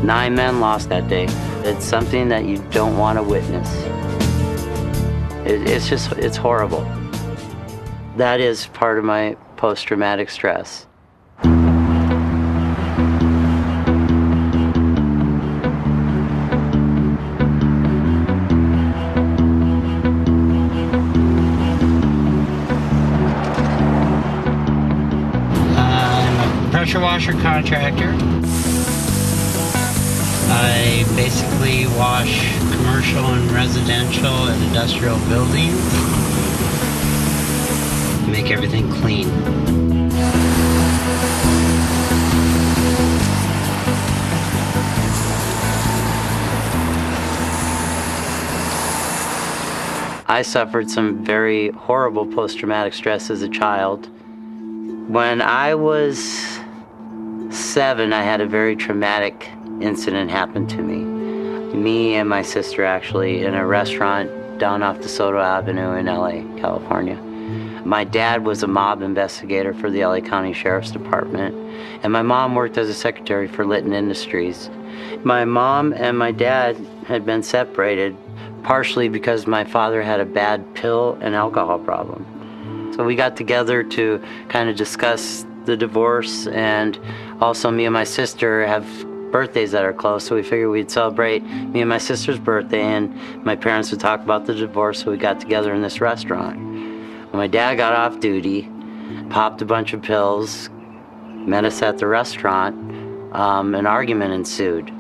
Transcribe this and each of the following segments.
9 men lost that day. It's something that you don't want to witness. It's horrible. That is part of my post-traumatic stress. Pressure washer contractor. I basically wash commercial and residential and industrial buildings. Make everything clean. I suffered some very horrible post-traumatic stress as a child. When I was 7, I had a very traumatic incident happen to me. Me and my sister actually in a restaurant down off DeSoto Avenue in LA, California. My dad was a mob investigator for the LA County Sheriff's Department, and my mom worked as a secretary for Litton Industries. My mom and my dad had been separated partially because my father had a bad pill and alcohol problem. So we got together to kind of discuss the divorce, and also me and my sister have birthdays that are close, so we figured we'd celebrate me and my sister's birthday, and my parents would talk about the divorce, so we got together in this restaurant. When my dad got off duty, popped a bunch of pills, met us at the restaurant, an argument ensued.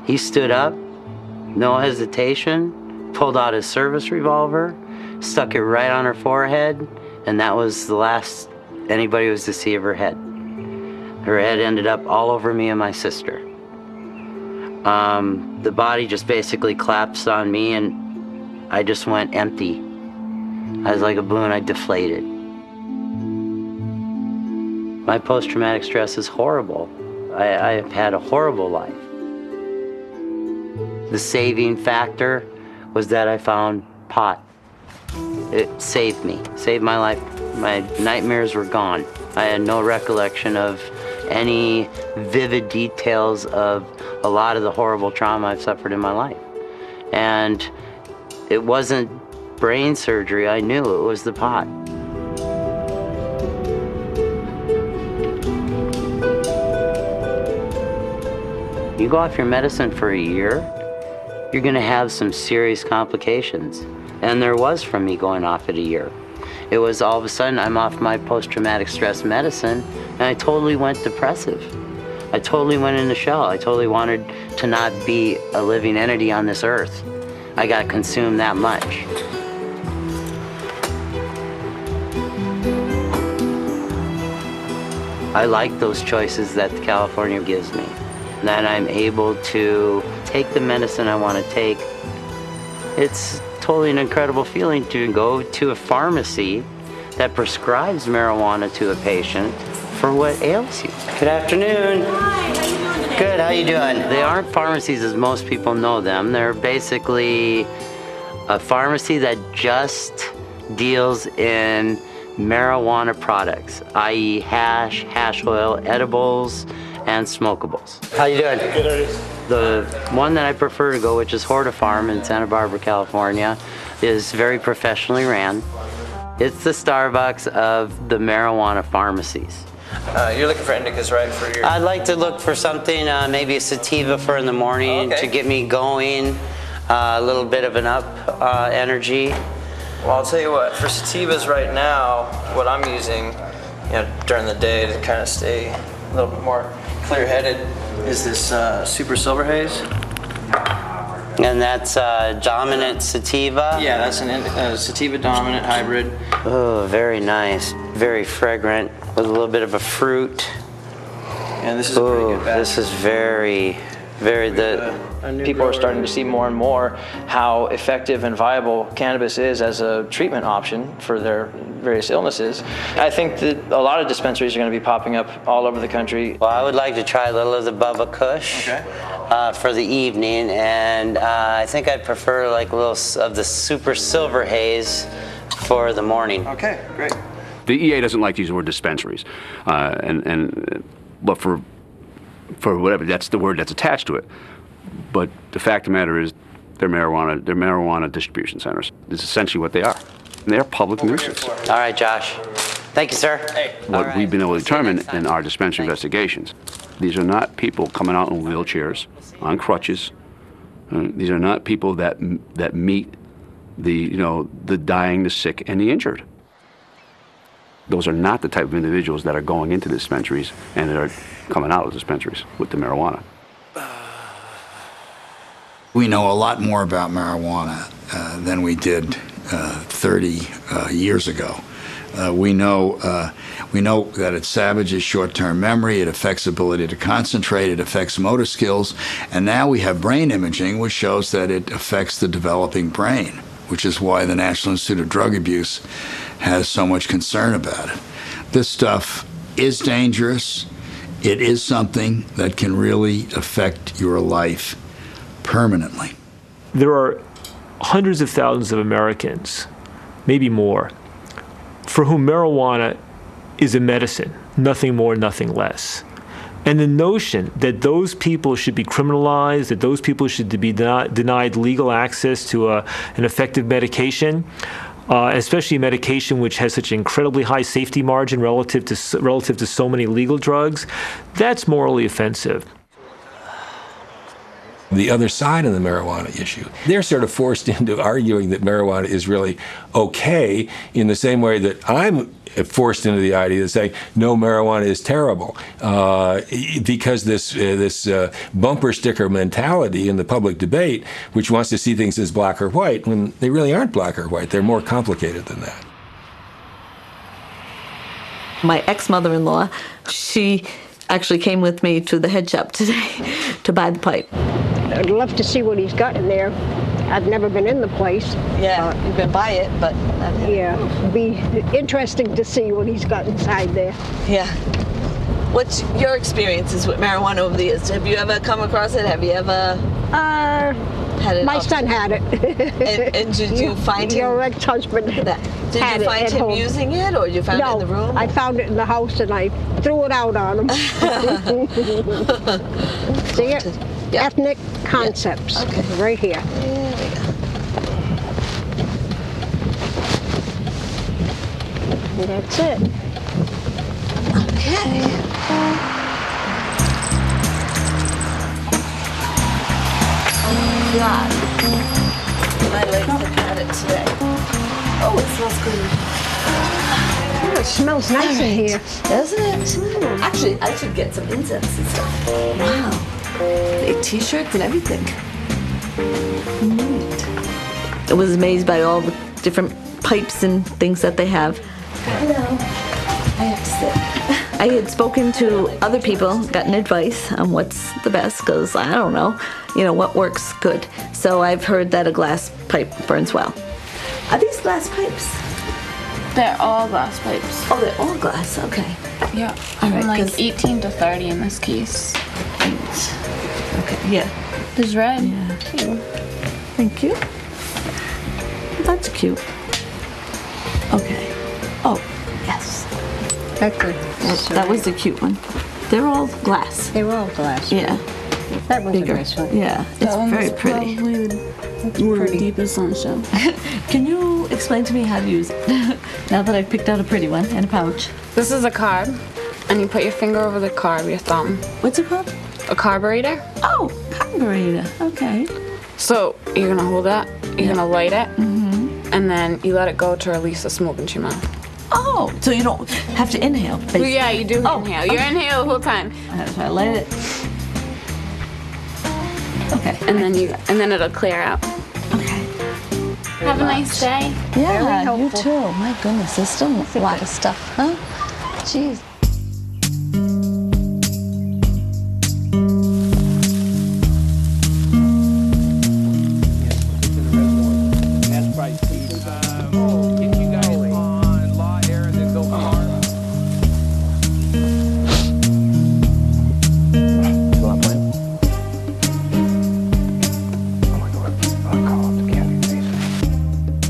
He stood up, no hesitation, pulled out his service revolver, stuck it right on her forehead, and that was the last anybody was to see of her head. Her head ended up all over me and my sister. The body just basically collapsed on me, and I just went empty. I was like a balloon, I deflated. My post-traumatic stress is horrible. I've had a horrible life. The saving factor was that I found pot. It saved me, saved my life. My nightmares were gone. I had no recollection of any vivid details of a lot of the horrible trauma I've suffered in my life. And it wasn't brain surgery, I knew it was the pot. You go off your medicine for a year, you're gonna have some serious complications. And there was from me going off at a year. It was all of a sudden I'm off my post-traumatic stress medicine, and I totally went depressive. I totally went in the shell. I totally wanted to not be a living entity on this earth. I got consumed that much. I like those choices that California gives me, that I'm able to take the medicine I want to take. It's totally an incredible feeling to go to a pharmacy that prescribes marijuana to a patient for what ails you. Good afternoon. Hi, how you doing today? Good, how you doing? They aren't pharmacies as most people know them. They're basically a pharmacy that just deals in marijuana products, i.e. hash oil, edibles, and smokables. How you doing? Good. The one that I prefer to go, which is Hortifarm in Santa Barbara, California, is very professionally ran. It's the Starbucks of the marijuana pharmacies. You're looking for indicas, right? For your... I'd like to look for something, maybe a sativa for in the morning to get me going, a little bit of an up energy. Well, I'll tell you what, for sativas right now, what I'm using, during the day to kind of stay a little bit more clear-headed is this Super Silver Haze. And that's dominant sativa? Yeah, that's a sativa dominant hybrid. Oh, very nice. Very fragrant with a little bit of a fruit. And this is a pretty good batch. This is very People are starting to see more and more how effective and viable cannabis is as a treatment option for their various illnesses. I think that a lot of dispensaries are going to be popping up all over the country. Well, I would like to try a little of the Bubba Kush for the evening, and I think I'd prefer like a little of the Super Silver Haze for the morning. Okay, great. The EA doesn't like to use the word dispensaries, but for for whatever, that's the word that's attached to it. But the fact of the matter is, they're marijuana distribution centers. It's essentially what they are. And they're public nuisance. All right, Josh. Thank you, sir. Hey. What we've been able to determine in our dispensary investigations, these are not people coming out in wheelchairs, on crutches. These are not people that meet the dying, the sick, and the injured. Those are not the type of individuals that are going into dispensaries and that are coming out of dispensaries with the marijuana. We know a lot more about marijuana than we did 30 years ago. We know that it savages short-term memory, it affects ability to concentrate, it affects motor skills, and now we have brain imaging which shows that it affects the developing brain, which is why the National Institute of Drug Abuse has so much concern about it. This stuff is dangerous. It is something that can really affect your life permanently. There are hundreds of thousands of Americans, maybe more, for whom marijuana is a medicine, nothing more, nothing less. And the notion that those people should be criminalized, that those people should be denied legal access to an effective medication, especially a medication which has such an incredibly high safety margin relative to so many legal drugs, that's morally offensive. The other side of the marijuana issue, they're sort of forced into arguing that marijuana is really okay in the same way that I'm forced into the idea of saying, no, marijuana is terrible. Because this bumper sticker mentality in the public debate, which wants to see things as black or white, when they really aren't black or white. They're more complicated than that. My ex-mother-in-law, she actually came with me to the head shop today to buy the pipe. I'd love to see what he's got in there. I've never been in the place. Yeah, you've been by it, but... Yeah, it'd be interesting to see what he's got inside there. Yeah. What's your experiences with marijuana over the years? Have you ever come across it? Have you ever had it? My son had it. And did you find him? Your ex-husband Did you find him home. Using it, or you found it in the room? No, I found it in the house and I threw it out on him. See it? Yeah. Ethnic Concepts. Yeah. Okay. Right here. There we go. And that's it. Okay. Oh, God. My legs have had it today. Oh, it smells good. Oh, it smells nice in here. Doesn't it? Actually, I should get some incense and stuff. Wow. T-shirts and everything. Neat. I was amazed by all the different pipes and things that they have. Hello. I have to sit. I had spoken to other people, gotten advice on what's the best, because I don't know, what works good. So I've heard that a glass pipe burns well. Are these glass pipes? They're all glass pipes. Oh, they're all glass, okay. Yeah, All right, like 18 to 30 in this case. Okay, yeah. There's red. Yeah. Thank you. That's cute. Okay. Oh, yes. That was the cute one. They're all glass. They were all glass. Yeah. That was Bigger. a nice one. Yeah, it's very pretty. That's pretty. Deepest sunshine. Can you explain to me how to use it? Now that I've picked out a pretty one and a pouch. This is a carb, and you put your finger over the carb, your thumb. What's it called? A carburetor. Oh, carburetor. Okay. So you're gonna hold that, you're gonna light it, and then you let it go to release the smoke into your mouth. Oh, so you don't have to inhale, basically. Well, yeah, you do inhale. You inhale the whole time. So I light it. Okay. And then it'll clear out. Okay. Have a nice day. Yeah, you too. My goodness, there's still a lot of stuff, huh? Jeez.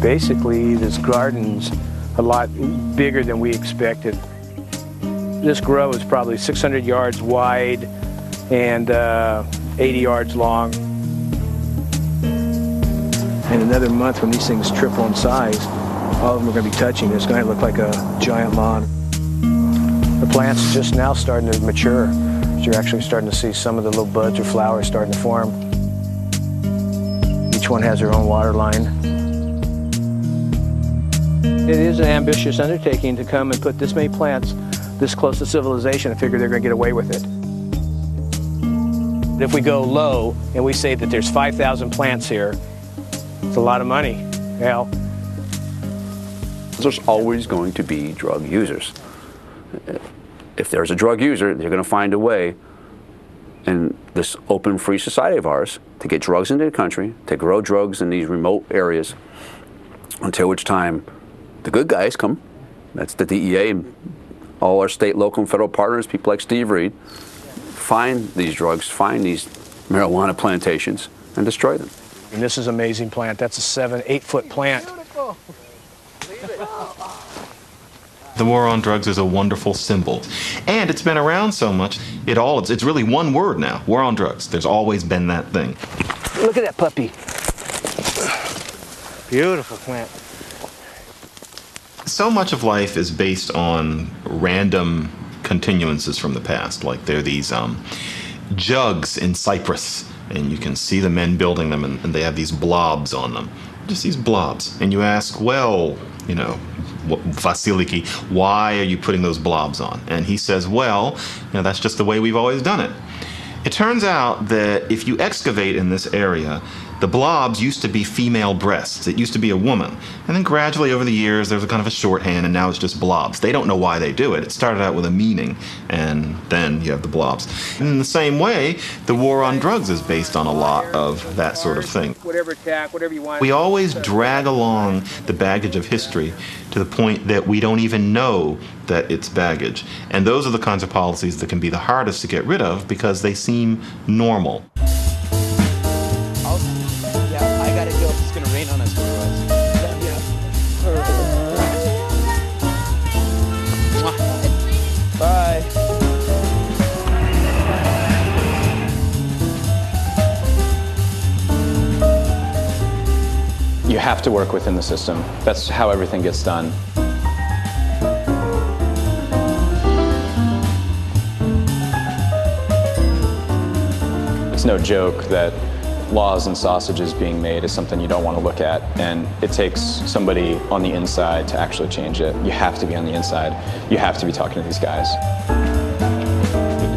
Basically, this garden's a lot bigger than we expected. This grow is probably 600 yards wide, and 80 yards long. In another month, when these things triple in size, all of them are going to be touching. It's going to look like a giant lawn. The plants are just now starting to mature. You're actually starting to see some of the little buds or flowers starting to form. Each one has their own water line. It is an ambitious undertaking to come and put this many plants this close to civilization. I figure they're going to get away with it. If we go low and we say that there's 5,000 plants here, it's a lot of money. Well, there's always going to be drug users. If there's a drug user, they're going to find a way in this open, free society of ours to get drugs into the country, to grow drugs in these remote areas, until which time the good guys come. That's the DEA and all our state, local, and federal partners, people like Steve Reed, find these drugs, find these marijuana plantations, and destroy them. And this is an amazing plant. That's a 7-8 foot plant. The war on drugs is a wonderful symbol. And it's been around so much, it's really one word now, war on drugs. There's always been that thing. Look at that puppy. Beautiful plant. So much of life is based on random continuances from the past. Like there are these jugs in Cyprus, and you can see the men building them, and they have these blobs on them. Just these blobs. And you ask, well, you know, Vasiliki, why are you putting those blobs on? And he says, well, you know, that's just the way we've always done it. It turns out that if you excavate in this area, the blobs used to be female breasts. It used to be a woman. And then gradually over the years, there's a kind of a shorthand, and now it's just blobs. They don't know why they do it. It started out with a meaning, and then you have the blobs. And in the same way, the war on drugs is based on a lot of that sort of thing. Whatever attack, whatever you want. We always drag along the baggage of history to the point that we don't even know that it's baggage. And those are the kinds of policies that can be the hardest to get rid of because they seem normal. I gotta go if it's gonna rain on us otherwise. Bye. You have to work within the system. That's how everything gets done. It's no joke that laws and sausages being made is something you don't want to look at, and it takes somebody on the inside to actually change it. You have to be on the inside. You have to be talking to these guys.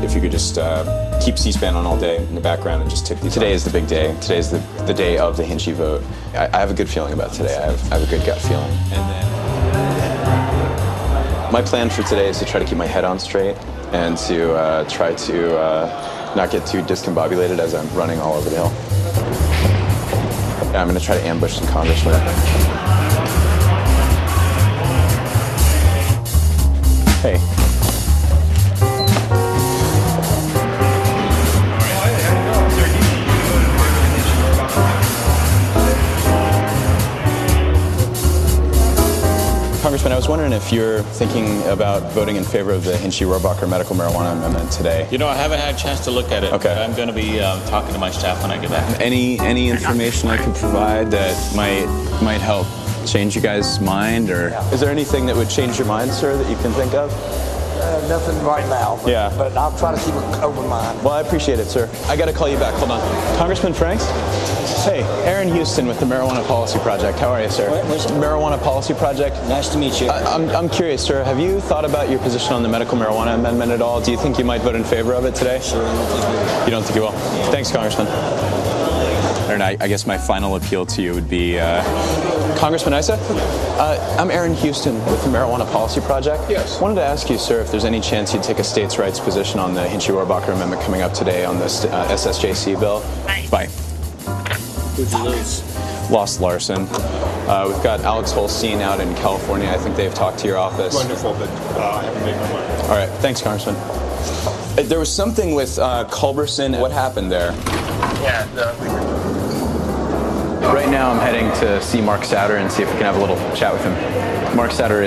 If you could just keep C-SPAN on all day in the background and just tick these. Today is the big day. Today is the day of the Hinchey vote. I have a good feeling about today. I have a good gut feeling. And then my plan for today is to try to keep my head on straight and to try to not get too discombobulated as I'm running all over the hill. I'm going to try to ambush some congressmen. Hey. Congressman, I was wondering if you're thinking about voting in favor of the Hinchey-Rohrabacher medical marijuana amendment today. You know, I haven't had a chance to look at it. Okay. But I'm going to be talking to my staff when I get back. Any information I could provide that might help change you guys' mind, or is there anything that would change your mind, sir, that you can think of? Nothing right now, but I'll try to keep an open mind. Well, I appreciate it, sir. I got to call you back. Hold on. Congressman Franks? Hey, Aaron Houston with the Marijuana Policy Project. How are you, sir? Marijuana Policy Project. Nice to meet you. I'm curious, sir. Have you thought about your position on the medical marijuana amendment at all? Do you think you might vote in favor of it today? Sure, I don't think you will. You don't think you will? Yeah. Thanks, Congressman. Aaron, I guess my final appeal to you would be, Congressman Issa? I'm Aaron Houston with the Marijuana Policy Project. Yes. Wanted to ask you, sir, if there's any chance you'd take a states' rights position on the Hinchey-Rohrabacher amendment coming up today on this SSJC bill. Bye. Who'd you lose? Lost Larson. We've got Alex Holstein out in California. I think they've talked to your office. Wonderful, but I haven't made my mind. All right. Thanks, Congressman. There was something with Culberson. What happened there? Yeah, Right now, I'm heading to see Mark Sauter and see if we can have a little chat with him. Mark Sauter